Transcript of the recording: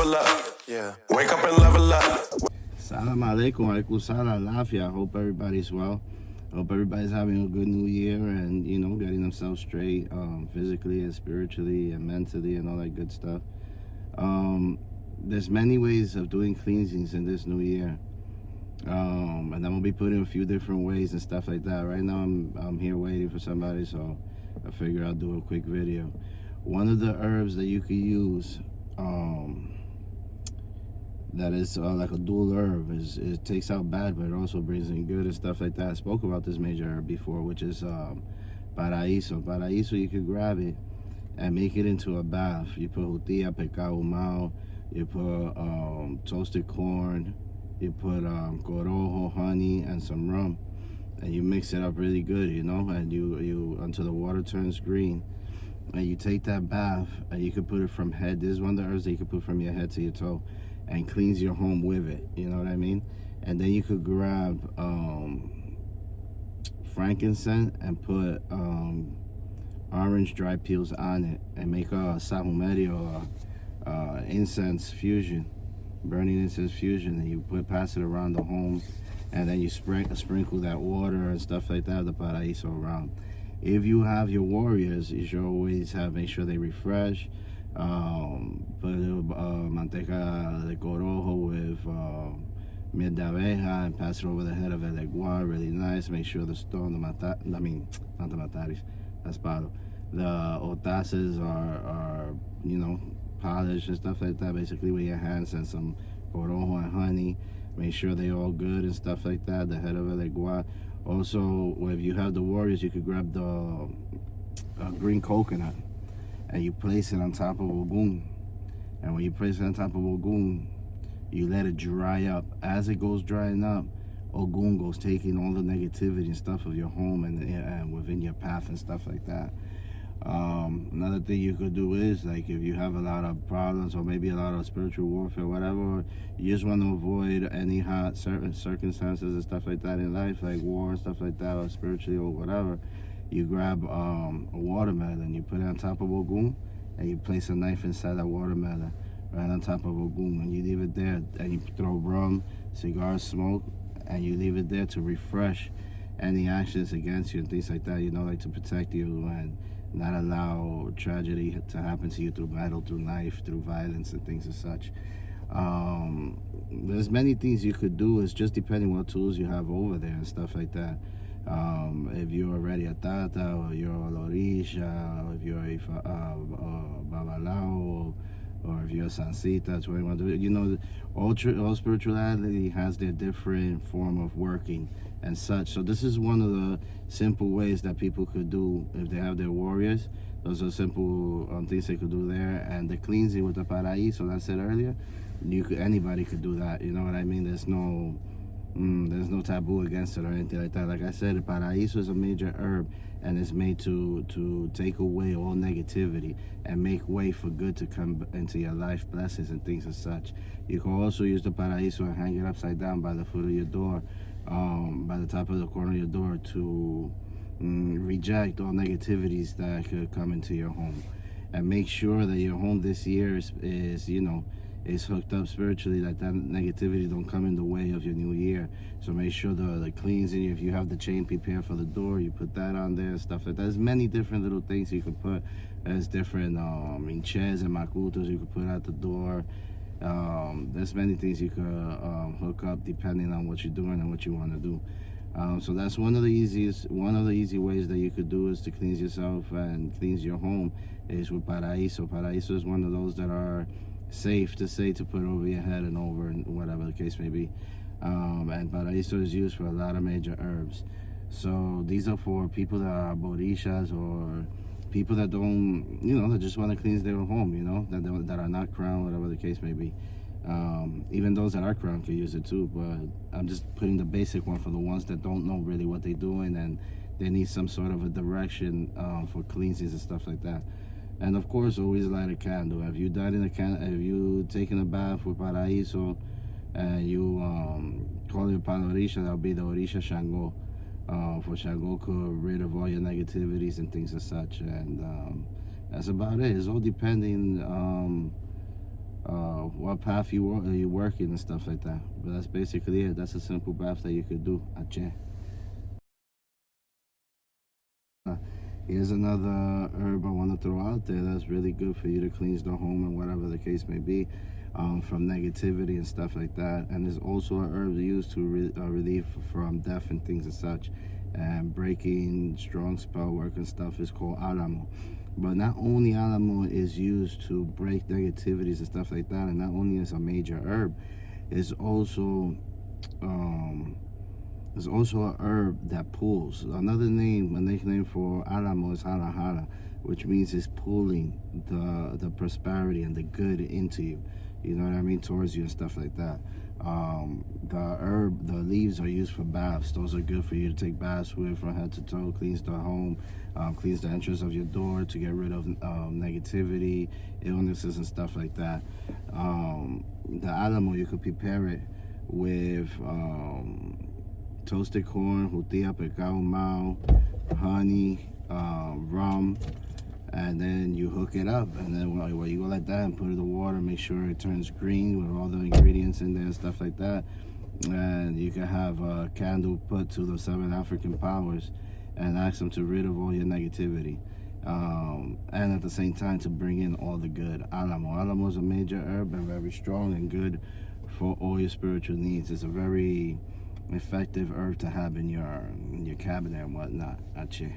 level up. Yeah. Wake up and level up. Salam alaikum, alaikum salam, lafia. I hope everybody's well. I hope everybody's having a good new year and, getting themselves straight physically and spiritually and mentally and all that good stuff. There's many ways of doing cleansings in this new year. And I'm going to be putting a few different ways and stuff like that. Right now I'm here waiting for somebody, so I figure I'll do a quick video. One of the herbs that you could use that is like a dual herb is it takes out bad, but it also brings in good and stuff like that. I spoke about this major herb before, which is paraíso. Paraíso, you could grab it and make it into a bath. You put jutilla, pecado humao, you put toasted corn, you put corojo, honey, and some rum, and you mix it up really good, and you until the water turns green. And you take that bath and you could put it from head. This is one of the herbs that you could put from your head to your toe and cleans your home with it, you know what I mean? And then you could grab frankincense and put orange dry peels on it and make a sahumerio, incense fusion, burning incense fusion, and you pass it around the home, and then you sprinkle that water and stuff like that, the paraíso around. If you have your warriors, you should always make sure they refresh. Put manteca de corojo with miel de abeja and pass it over the head of el leguar, really nice. Make sure the stone, not the mataris, that's palo. The otaces are polished and stuff like that, basically with your hands, and some corojo and honey. Make sure they're all good and stuff like that, the head of el leguar. Also, if you have the warriors, you could grab the green coconut and you place it on top of Ogun. And when you place it on top of Ogun, you let it dry up. As it goes drying up, Ogun goes taking all the negativity and stuff of your home and within your path and stuff like that. Another thing you could do is, like, if you have a lot of problems or maybe a lot of spiritual warfare, whatever, you just want to avoid any hot circumstances and stuff like that in life, like war and stuff like that, or spiritually or whatever, you grab a watermelon, you put it on top of Ogun, and you place a knife inside that watermelon right on top of Ogun, and you leave it there, and you throw rum, cigar smoke, and you leave it there to refresh any actions against you and things like that, like to protect you and not allow tragedy to happen to you through battle, through knife, through violence and things as such. There's many things you could do. It's just depending what tools you have over there and stuff like that. If you're already a tata, or you're a lorisha, or if you're a babalao, or if you're a sansita, that's what you want to do. All spirituality has their different form of working and such. So this is one of the simple ways that people could do if they have their warriors. Those are simple things they could do there. And the cleansing with the paraíso, that I said earlier, anybody could do that. You know what I mean? There's no taboo against it or anything like that. Like I said, the paraíso is a major herb, and it's made to take away all negativity and make way for good to come into your life, blessings and things as such. You can also use the paraíso and hang it upside down by the foot of your door, by the top of the corner of your door, to reject all negativities that could come into your home. And make sure that your home this year is hooked up spiritually, that negativity don't come in the way of your new year. So make sure the cleansing, if you have the chain prepared for the door, you put that on there and stuff like that. There's many different little things you could put. There's different chairs and makutos you could put at the door. There's many things you could hook up depending on what you're doing and what you want to do. So that's one of the easy ways that you could do is to cleanse yourself and cleanse your home is with paraíso. Paraíso is one of those that are safe to put over your head and over, and whatever the case may be. And paraíso is used for a lot of major herbs. So these are for people that are borishas or people that don't, that just want to cleanse their home, that are not crowned, whatever the case may be. Even those that are crowned can use it too, but I'm just putting the basic one for the ones that don't know really what they're doing and they need some sort of a direction for cleansings and stuff like that. And of course, always light a candle. If you taken a bath with paraíso and you call it panorisha, that'll be the orisha Shango. For Shango could rid of all your negativities and things as such. And that's about it. It's all depending what path you working and stuff like that. But that's basically it. That's a simple bath that you could do. Ache. Here's another herb I want to throw out there that's really good for you to cleanse the home and whatever the case may be, from negativity and stuff like that. And there's also a herb used to relieve from death and things and such, and breaking strong spell work and stuff is called alamo. But not only alamo is used to break negativities and stuff like that, and not only is a major herb, it's also there's also a herb that pulls. A nickname for alamo is hara hara, which means it's pulling the prosperity and the good into you. You know what I mean? Towards you and stuff like that. The leaves are used for baths. Those are good for you to take baths with from head to toe. Cleans the home, cleans the entrance of your door to get rid of negativity, illnesses and stuff like that. The alamo, you could prepare it with toasted corn, jutilla, pecado mau, honey, rum, and then you hook it up, and then while you go like that and put it in the water, make sure it turns green with all the ingredients in there and stuff like that. And you can have a candle put to the 7 African powers and ask them to rid of all your negativity, and at the same time to bring in all the good. Alamo is a major herb and very strong and good for all your spiritual needs. It's a very effective herb to have in your cabinet and whatnot. Ache.